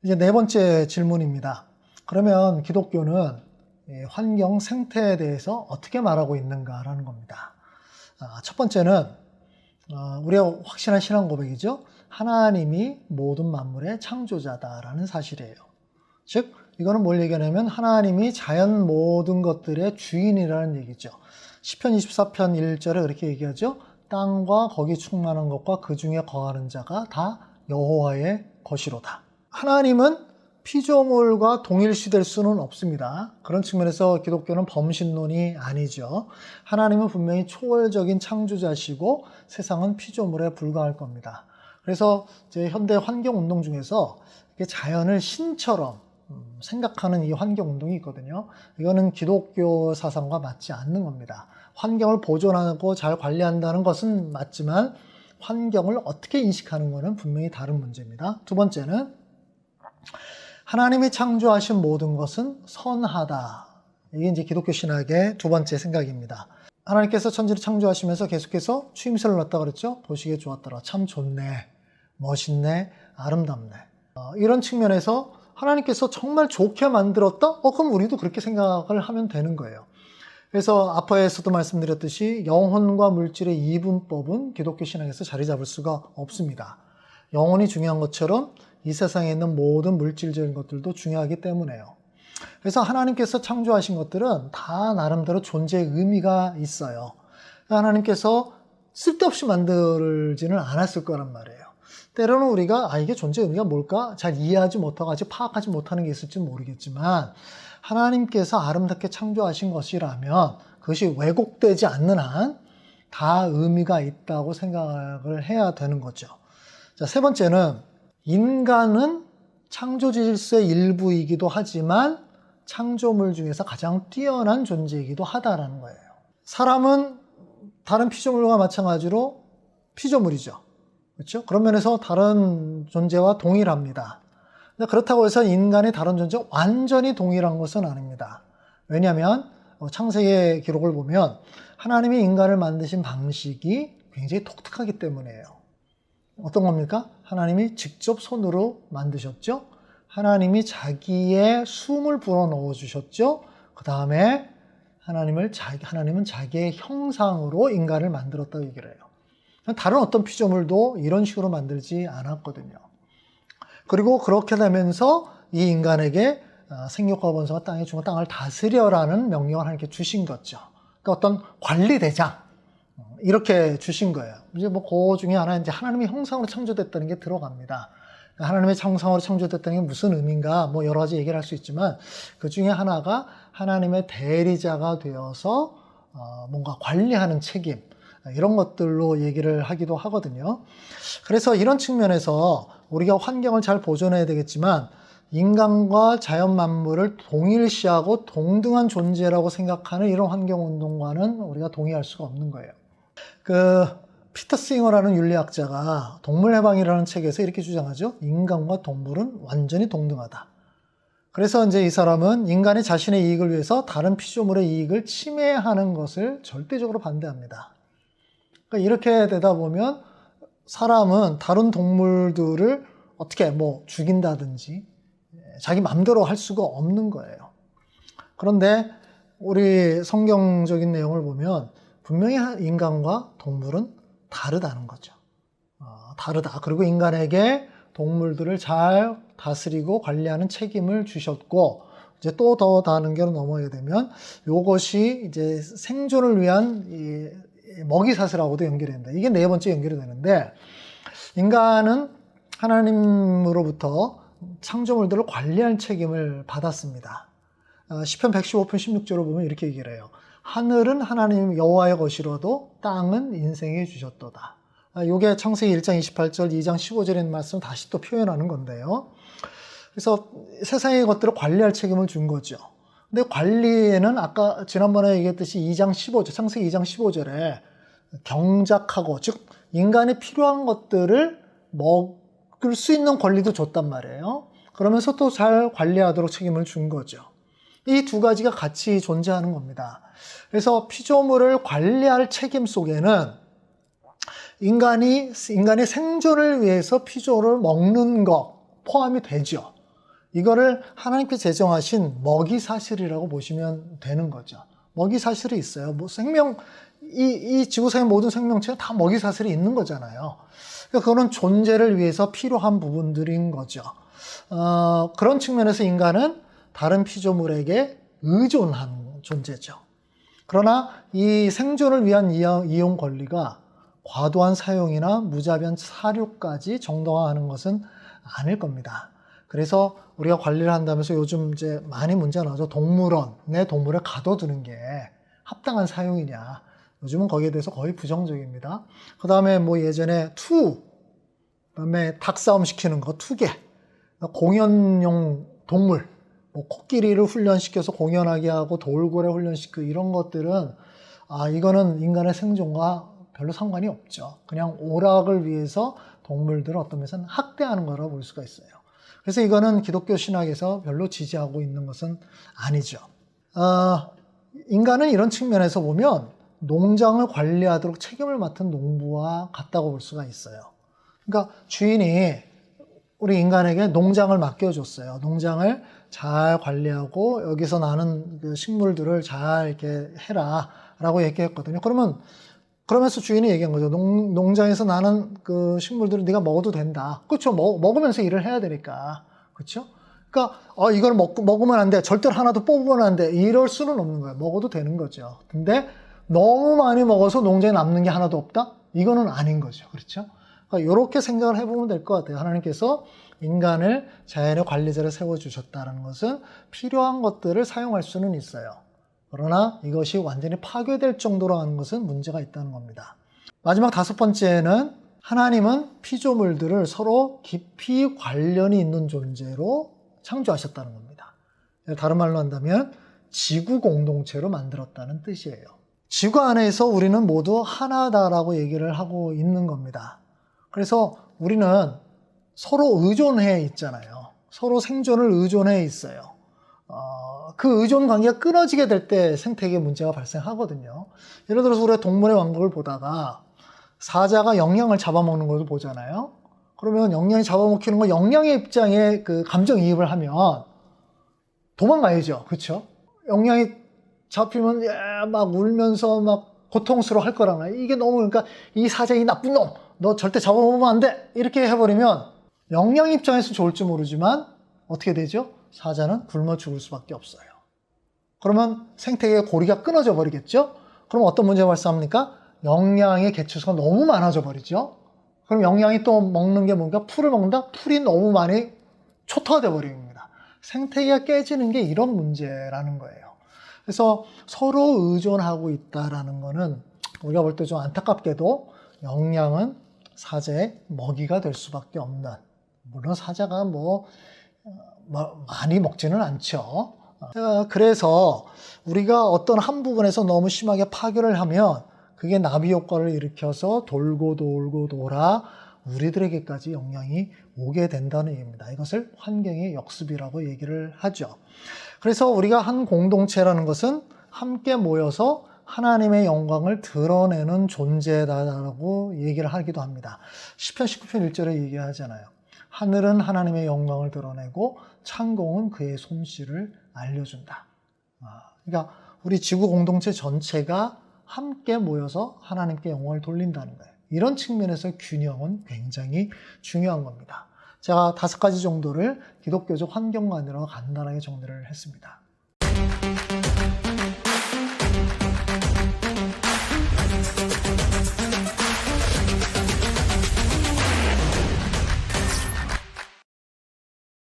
이제 네 번째 질문입니다. 그러면 기독교는 환경, 생태에 대해서 어떻게 말하고 있는가라는 겁니다. 첫 번째는 우리가 확실한 신앙 고백이죠. 하나님이 모든 만물의 창조자다라는 사실이에요. 즉 이거는 뭘 얘기하냐면 하나님이 자연 모든 것들의 주인이라는 얘기죠. 시편 24편 1절에 그렇게 얘기하죠. 땅과 거기 충만한 것과 그 중에 거하는 자가 다 여호와의 것이로다. 하나님은 피조물과 동일시될 수는 없습니다. 그런 측면에서 기독교는 범신론이 아니죠. 하나님은 분명히 초월적인 창조자시고 세상은 피조물에 불과할 겁니다. 그래서 이제 현대 환경운동 중에서 자연을 신처럼 생각하는 이 환경운동이 있거든요. 이거는 기독교 사상과 맞지 않는 겁니다. 환경을 보존하고 잘 관리한다는 것은 맞지만 환경을 어떻게 인식하는 것은 분명히 다른 문제입니다. 두 번째는 하나님이 창조하신 모든 것은 선하다. 이게 이제 기독교 신학의 두 번째 생각입니다. 하나님께서 천지를 창조하시면서 계속해서 추임새를 넣었다 그랬죠. 보시기에 좋았더라. 참 좋네. 멋있네. 아름답네. 이런 측면에서 하나님께서 정말 좋게 만들었다? 그럼 우리도 그렇게 생각을 하면 되는 거예요. 그래서 앞에서도 말씀드렸듯이 영혼과 물질의 이분법은 기독교 신앙에서 자리 잡을 수가 없습니다. 영혼이 중요한 것처럼 이 세상에 있는 모든 물질적인 것들도 중요하기 때문에요. 그래서 하나님께서 창조하신 것들은 다 나름대로 존재의 의미가 있어요. 하나님께서 쓸데없이 만들지는 않았을 거란 말이에요. 때로는 우리가 이게 존재의 의미가 뭘까? 잘 이해하지 못하고 아직 파악하지 못하는 게 있을지 모르겠지만 하나님께서 아름답게 창조하신 것이라면 그것이 왜곡되지 않는 한 다 의미가 있다고 생각을 해야 되는 거죠. 자, 세 번째는 인간은 창조 질서의 일부이기도 하지만 창조물 중에서 가장 뛰어난 존재이기도 하다라는 거예요. 사람은 다른 피조물과 마찬가지로 피조물이죠. 그렇죠? 그런 면에서 다른 존재와 동일합니다. 그렇다고 해서 인간의 다른 존재와 완전히 동일한 것은 아닙니다. 왜냐하면 창세기의 기록을 보면 하나님이 인간을 만드신 방식이 굉장히 독특하기 때문이에요. 어떤 겁니까? 하나님이 직접 손으로 만드셨죠. 하나님이 자기의 숨을 불어넣어 주셨죠. 그 다음에 하나님은 자기의 형상으로 인간을 만들었다고 얘기를 해요. 다른 어떤 피조물도 이런 식으로 만들지 않았거든요. 그리고 그렇게 되면서 이 인간에게 생육과 번성과 땅에 주고 땅을 다스려라는 명령을 하나님께 주신 거죠. 그러니까 어떤 관리대장 이렇게 주신 거예요. 이제 그 중에 하나 이제 하나님의 형상으로 창조됐다는 게 들어갑니다. 하나님의 형상으로 창조됐다는 게 무슨 의미인가 여러 가지 얘기를 할 수 있지만 그 중에 하나가 하나님의 대리자가 되어서 뭔가 관리하는 책임 이런 것들로 얘기를 하기도 하거든요. 그래서 이런 측면에서 우리가 환경을 잘 보존해야 되겠지만 인간과 자연 만물을 동일시하고 동등한 존재라고 생각하는 이런 환경운동과는 우리가 동의할 수가 없는 거예요. 피터 싱어라는 윤리학자가 동물해방이라는 책에서 이렇게 주장하죠. 인간과 동물은 완전히 동등하다. 그래서 이제 이 사람은 인간이 자신의 이익을 위해서 다른 피조물의 이익을 침해하는 것을 절대적으로 반대합니다. 그러니까 이렇게 되다 보면 사람은 다른 동물들을 어떻게 죽인다든지 자기 마음대로 할 수가 없는 거예요. 그런데 우리 성경적인 내용을 보면 분명히 인간과 동물은 다르다는 거죠. 다르다. 그리고 인간에게 동물들을 잘 다스리고 관리하는 책임을 주셨고, 이제 또 더 다른 게로 넘어가게 되면 이것이 이제 생존을 위한 이 먹이사슬하고도 연결이 됩니다. 이게 네 번째 연결이 되는데, 인간은 하나님으로부터 창조물들을 관리할 책임을 받았습니다. 시편 115편 16절을 보면 이렇게 얘기를 해요. 하늘은 하나님 여호와의 것이로도 땅은 인생이 주셨도다. 이게 창세기 1장 28절, 2장 15절에 있는 말씀을 다시 또 표현하는 건데요. 그래서 세상의 것들을 관리할 책임을 준 거죠. 근데 관리에는 아까 지난번에 얘기했듯이 2장 15절, 창세기 2장 15절에 경작하고, 즉 인간이 필요한 것들을 먹을 수 있는 권리도 줬단 말이에요. 그러면서 또 잘 관리하도록 책임을 준 거죠. 이 두 가지가 같이 존재하는 겁니다. 그래서 피조물을 관리할 책임 속에는 인간의 생존을 위해서 피조물을 먹는 것 포함이 되죠. 이거를 하나님께서 제정하신 먹이사슬이라고 보시면 되는 거죠. 먹이사슬이 있어요. 뭐 이 지구상의 모든 생명체가 다 먹이사슬이 있는 거잖아요. 그러니까 그거는 존재를 위해서 필요한 부분들인 거죠. 그런 측면에서 인간은 다른 피조물에게 의존한 존재죠. 그러나 이 생존을 위한 이용 권리가 과도한 사용이나 무자비한 사료까지 정당화하는 것은 아닐 겁니다. 그래서 우리가 관리를 한다면서 요즘 이제 많이 문제가 나죠. 동물원에 동물을 가둬두는 게 합당한 사용이냐. 요즘은 거기에 대해서 거의 부정적입니다. 그 다음에 뭐 예전에 그다음에 닭싸움 시키는 거, 투개, 공연용 동물, 뭐 코끼리를 훈련시켜서 공연하게 하고 돌고래 훈련시키고 이런 것들은 이거는 인간의 생존과 별로 상관이 없죠. 그냥 오락을 위해서 동물들을 어떤 면에서는 학대하는 거라고 볼 수가 있어요. 그래서 이거는 기독교 신학에서 별로 지지하고 있는 것은 아니죠. 인간은 이런 측면에서 보면 농장을 관리하도록 책임을 맡은 농부와 같다고 볼 수가 있어요. 그러니까 주인이 우리 인간에게 농장을 맡겨줬어요. 농장을 잘 관리하고 여기서 나는 그 식물들을 잘 이렇게 해라 라고 얘기했거든요. 그러면서 주인이 얘기한 거죠. 농장에서 나는 그 식물들을 네가 먹어도 된다. 그렇죠. 먹으면서 일을 해야 되니까. 그렇죠. 그러니까 이걸 먹으면 안 돼. 절대로 하나도 뽑으면 안 돼. 이럴 수는 없는 거예요. 먹어도 되는 거죠. 근데 너무 많이 먹어서 농장에 남는 게 하나도 없다? 이거는 아닌 거죠. 그렇죠. 그러니까 이렇게 생각을 해보면 될 것 같아요. 하나님께서 인간을 자연의 관리자로 세워주셨다는 것은 필요한 것들을 사용할 수는 있어요. 그러나 이것이 완전히 파괴될 정도로 하는 것은 문제가 있다는 겁니다. 마지막 5번째는 하나님은 피조물들을 서로 깊이 관련이 있는 존재로 창조하셨다는 겁니다. 다른 말로 한다면 지구 공동체로 만들었다는 뜻이에요. 지구 안에서 우리는 모두 하나다라고 얘기를 하고 있는 겁니다. 그래서 우리는 서로 의존해 있잖아요. 서로 생존을 의존해 있어요. 그 의존 관계가 끊어지게 될 때 생태계에 문제가 발생하거든요. 예를 들어서 우리가 동물의 왕국을 보다가 사자가 영양을 잡아먹는 것을 보잖아요. 그러면 영양이 잡아먹히는 거 영양의 입장에 그 감정이입을 하면 도망가야죠. 그렇죠? 영양이 잡히면 막 울면서 막 고통스러워 할 거라나. 이게 너무 그러니까 이 사자 이 나쁜 놈 너 절대 잡아먹으면 안 돼 이렇게 해버리면 영양 입장에서 좋을지 모르지만 어떻게 되죠? 사자는 굶어 죽을 수밖에 없어요. 그러면 생태계의 고리가 끊어져 버리겠죠? 그럼 어떤 문제가 발생합니까? 영양의 개체수가 너무 많아져 버리죠? 그럼 영양이 또 먹는 게 뭔가 풀을 먹는다? 풀이 너무 많이 초토화돼 버립니다. 생태계가 깨지는 게 이런 문제라는 거예요. 그래서 서로 의존하고 있다라는 거는 우리가 볼 때 좀 안타깝게도 영양은 사자의 먹이가 될 수밖에 없는, 물론 사자가 많이 먹지는 않죠. 그래서 우리가 어떤 한 부분에서 너무 심하게 파괴를 하면 그게 나비 효과를 일으켜서 돌고 돌아 우리들에게까지 영향이 오게 된다는 얘기입니다. 이것을 환경의 역습이라고 얘기를 하죠. 그래서 우리가 한 공동체라는 것은 함께 모여서 하나님의 영광을 드러내는 존재다라고 얘기를 하기도 합니다. 시편 19편 1절에 얘기하잖아요. 하늘은 하나님의 영광을 드러내고 창공은 그의 솜씨를 알려준다. 그러니까 우리 지구 공동체 전체가 함께 모여서 하나님께 영광을 돌린다는 거예요. 이런 측면에서 균형은 굉장히 중요한 겁니다. 제가 5가지 정도를 기독교적 환경관이라고 간단하게 정리를 했습니다.